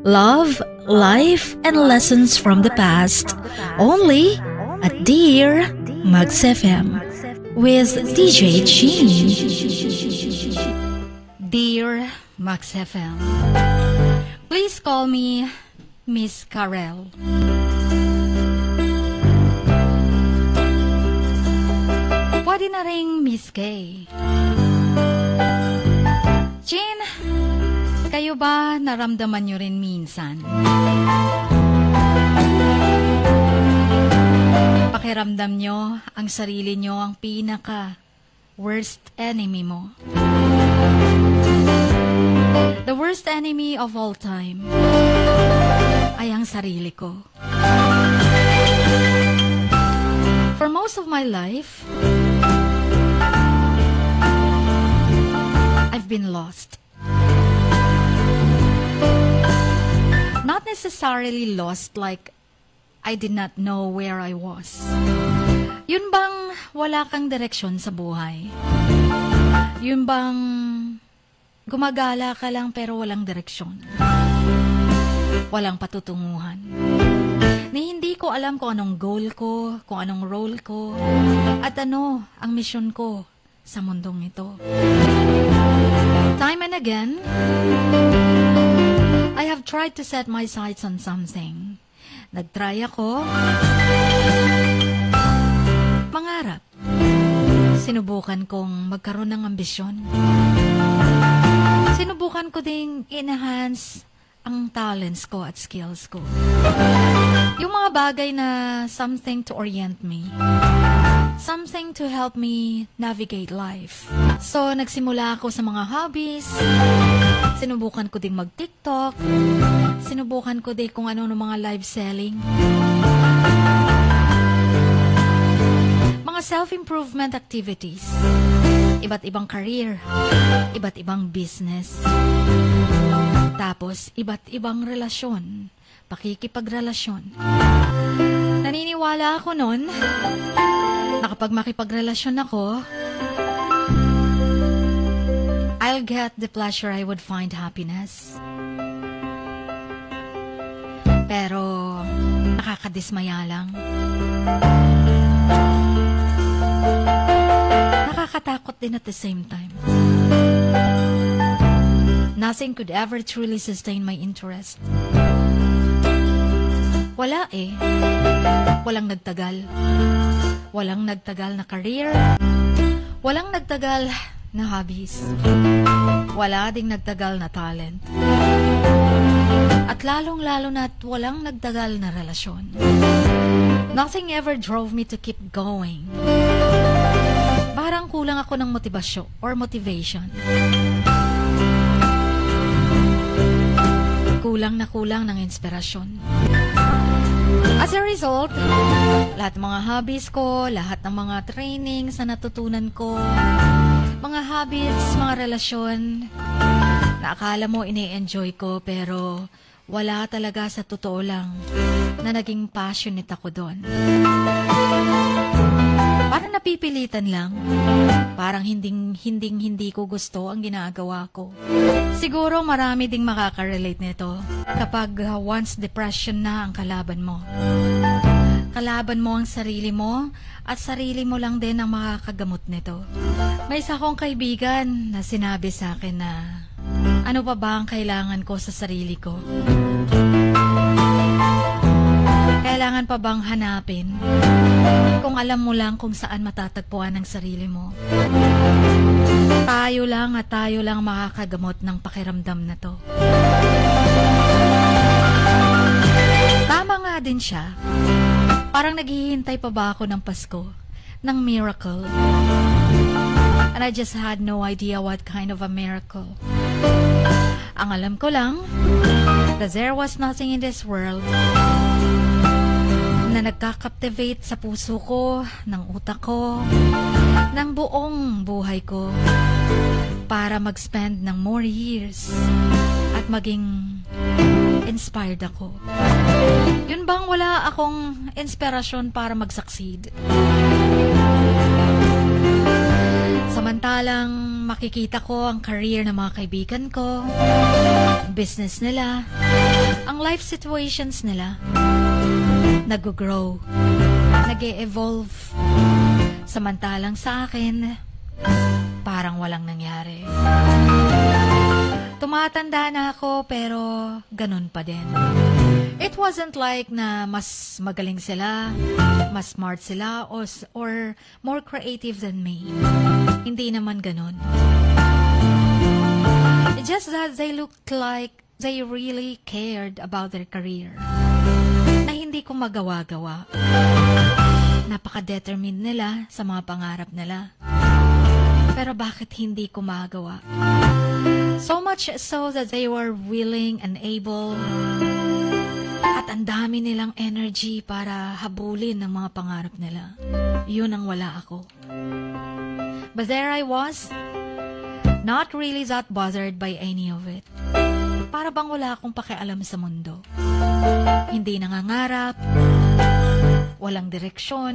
Love, life, and lessons from the past. Only at Dear Max FM with DJ Chin. Dear Max FM, please call me Miss Karel. Pwede na ring Miss Kay. Chin, kayo ba naramdaman nyo rin minsan? Pakiramdam nyo ang sarili nyo ang pinaka-worst enemy mo. The worst enemy of all time ay ang sarili ko. For most of my life, I've been lost. Not necessarily lost like I did not know where I was. Yun bang wala kang direksyon sa buhay? Yun bang gumagala ka lang pero walang direksyon? Walang patutunguhan? Ni hindi ko alam kung anong goal ko, kung anong role ko, at ano ang mission ko sa mundong ito. Time and again, I have tried to set my sights on something. Nagtry ako mangarap. Sinubukan kong magkaroon ng ambisyon. Sinubukan ko ding enhance ang talents ko at skills ko. Yung mga bagay na something to orient me. Something to help me navigate life. So, nagsimula ako sa mga hobbies. Sinubukan ko ding mag-TikTok. Sinubukan ko din kung ano ng mga live selling. Mga self-improvement activities. Iba't ibang career. Iba't ibang business. Tapos, iba't ibang relasyon. Pakikipagrelasyon. Naniniwala ako nun na kapag makipagrelasyon ako, I'll get the pleasure I would find happiness. Pero, nakakadismaya lang. Nakakatakot din at the same time. Nothing could ever truly sustain my interest. Wala eh. Walang nagtagal. Walang nagtagal na career. Walang nagtagal na hobbies. Wala ding nagtagal na talent. At lalong-lalo na't walang nagtagal na relasyon. Nothing ever drove me to keep going. Parang kulang ako ng motivasyon or motivation. Kulang na kulang ng inspirasyon. As a result, lahat ng mga hobbies ko, lahat ng mga trainings na natutunan ko, mga habits, mga relasyon, na akala mo ini-enjoy ko pero wala talaga sa totoo lang na naging passionate ako doon. Parang napipilitan lang. Parang hindi ko gusto ang ginagawa ko. Siguro marami ding makaka-relate nito kapag once depression na ang kalaban mo. Kalaban mo ang sarili mo at sarili mo lang din ang makakagamot nito. May isa kong kaibigan na sinabi sa akin na ano pa ba ang kailangan ko sa sarili ko? Kailangan pa bang hanapin kung alam mo lang kung saan matatagpuan ang sarili mo? Tayo lang makakagamot ng pakiramdam na to. Tama nga din siya. Parang naghihintay pa ba ako ng Pasko, ng miracle? And I just had no idea what kind of a miracle. Ang alam ko lang, that there was nothing in this world na nagka-captivate sa puso ko, ng utak ko, ng buong buhay ko para mag-spend ng more years at maging inspired ako. Yun bang wala akong inspirasyon para mag-succeed? Samantalang makikita ko ang career ng mga kaibigan ko, business nila, ang life situations nila nag-grow, nag-e-evolve. Samantalang sa akin, parang walang nangyari. Tumatanda na ako pero ganun pa din. It wasn't like na mas magaling sila, mas smart sila, or more creative than me. Hindi naman ganun. It's just that they looked like they really cared about their career. Na hindi ko magawa-gawa. Napaka-determined nila sa mga pangarap nila. Pero bakit hindi ko magawa? So much so that they were willing and able at ang dami nilang energy para habulin ang mga pangarap nila. Yun ang wala ako. But there I was, not really that bothered by any of it. Para bang wala akong pakialam sa mundo. Hindi nangangarap, walang direksyon,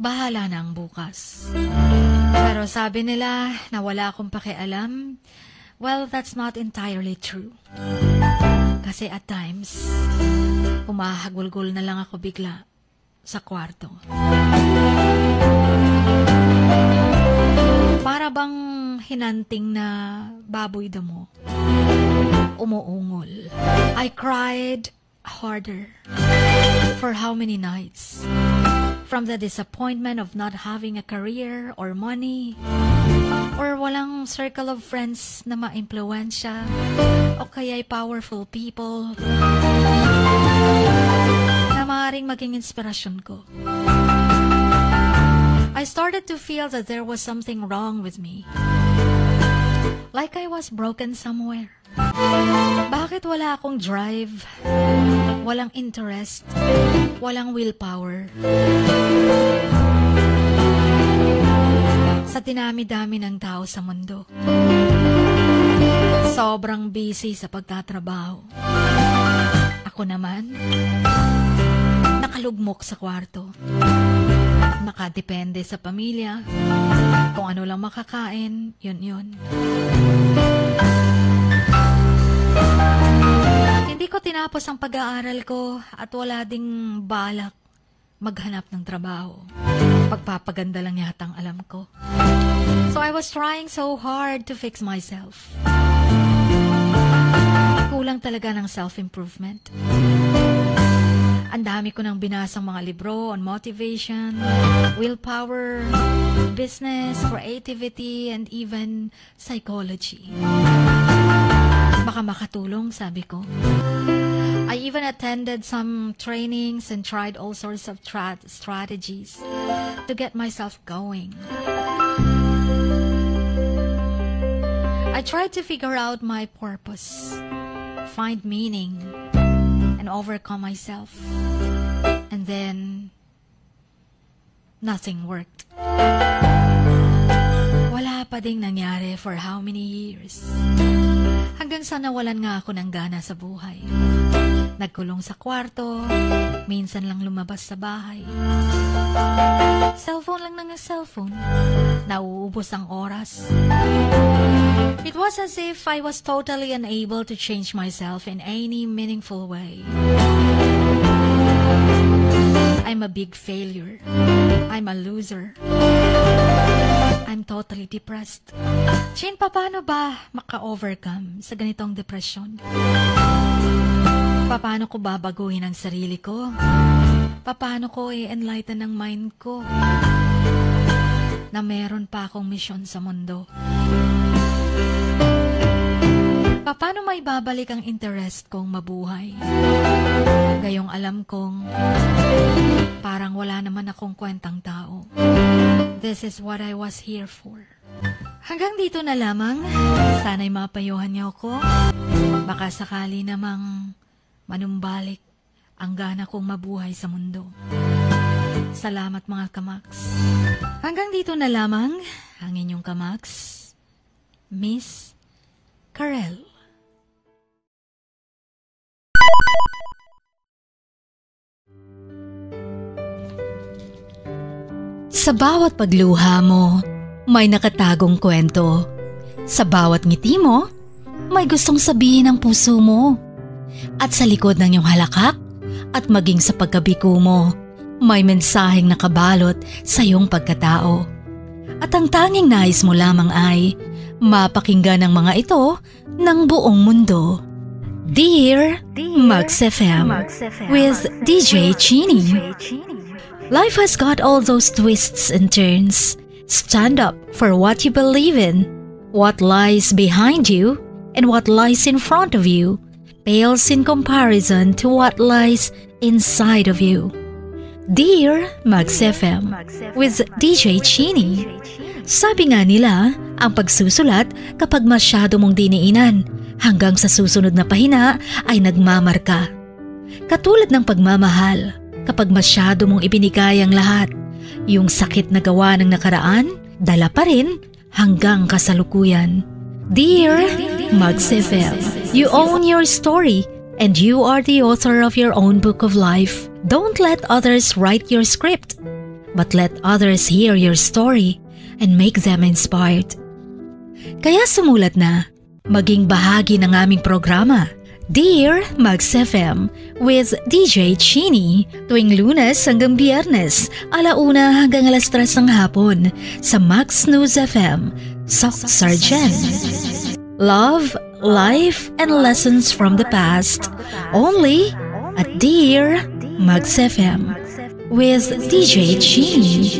bahala na ang bukas. Pero sabi nila na wala akong pakialam, well, that's not entirely true. Kasi at times, humahagulgol na lang ako bigla sa kwarto. Para bang hinanting na baboy damo. Umuungol. I cried harder. For how many nights? From the disappointment of not having a career or money, or walang circle of friends na ma-impluwensya, o kaya'y powerful people na maaaring maging inspirasyon ko. I started to feel that there was something wrong with me. Like I was broken somewhere. Bakit wala akong drive? Walang interest? Walang willpower? Sa dinami-dami ng tao sa mundo. Sobrang busy sa pagtatrabaho. Ako naman, nakalugmok sa kwarto. Nakadepende sa pamilya. Kung ano lang makakain, yun. Hindi ko tinapos ang pag-aaral ko at wala ding balak maghanap ng trabaho. Pagpapaganda lang yata ang alam ko. So I was trying so hard to fix myself. Kulang talaga ng self-improvement. Ang dami ko nang binasang mga libro on motivation, willpower, business, creativity, and even psychology. Baka makatulong, sabi ko. I even attended some trainings and tried all sorts of strategies to get myself going. I tried to figure out my purpose, find meaning, and overcome myself. And then, nothing worked. Wala pa ding nangyari for how many years. Hanggang sa nawalan nga ako ng gana sa buhay. Nagkulong sa kwarto, minsan lang lumabas sa bahay. Cellphone lang ng cellphone. Nauubos ang oras. It was as if I was totally unable to change myself in any meaningful way. I'm a big failure. I'm a loser. I'm totally depressed. Chin, paano ba maka-overcome sa ganitong depression? Paano ko babaguhin ang sarili ko? Paano ko i-enlighten ang mind ko na meron pa akong misyon sa mundo? Paano may babalik ang interest kong mabuhay? Gayong alam kong parang wala naman akong kwentang tao. This is what I was here for. Hanggang dito na lamang. Sana'y mapayuhan niyo ako. Baka sakali namang manumbalik ang gana kong mabuhay sa mundo. Salamat mga kamaks. Hanggang dito na lamang ang inyong kamaks, Miss Karel. Sa bawat pagluha mo, may nakatagong kwento. Sa bawat ngiti mo, may gustong sabihin ang puso mo. At sa likod ng iyong halakak at maging sa pagkabiko mo, may mensaheng nakabalot sa iyong pagkatao. At ang tanging nais mo lamang ay mapakinggan ang mga ito ng buong mundo. Dear Max FM with DJ Chini. Life has got all those twists and turns. Stand up for what you believe in. What lies behind you and what lies in front of you pales in comparison to what lies inside of you. Dear Max FM with DJ Chini. Sabi nga nila, ang pagsusulat kapag masyado mong diniinan hanggang sa susunod na pahina ay nagmamarka. Katulad ng pagmamahal, kapag masyado mong ibinigay ang lahat, yung sakit na gawa ng nakaraan, dala pa rin hanggang kasalukuyan. Dear Max FM, you own your story and you are the author of your own book of life. Don't let others write your script, but let others hear your story and make them inspired. Kaya sumulat na, maging bahagi ng aming programa, Dear Max FM with DJ Chini, tuwing Lunes hanggang Biyernes, 1:00 hanggang 3:00 ng hapon sa Max News FM, Sock Sargent. Love, life, and lessons from the past, only at Dear Max FM with DJ Chini.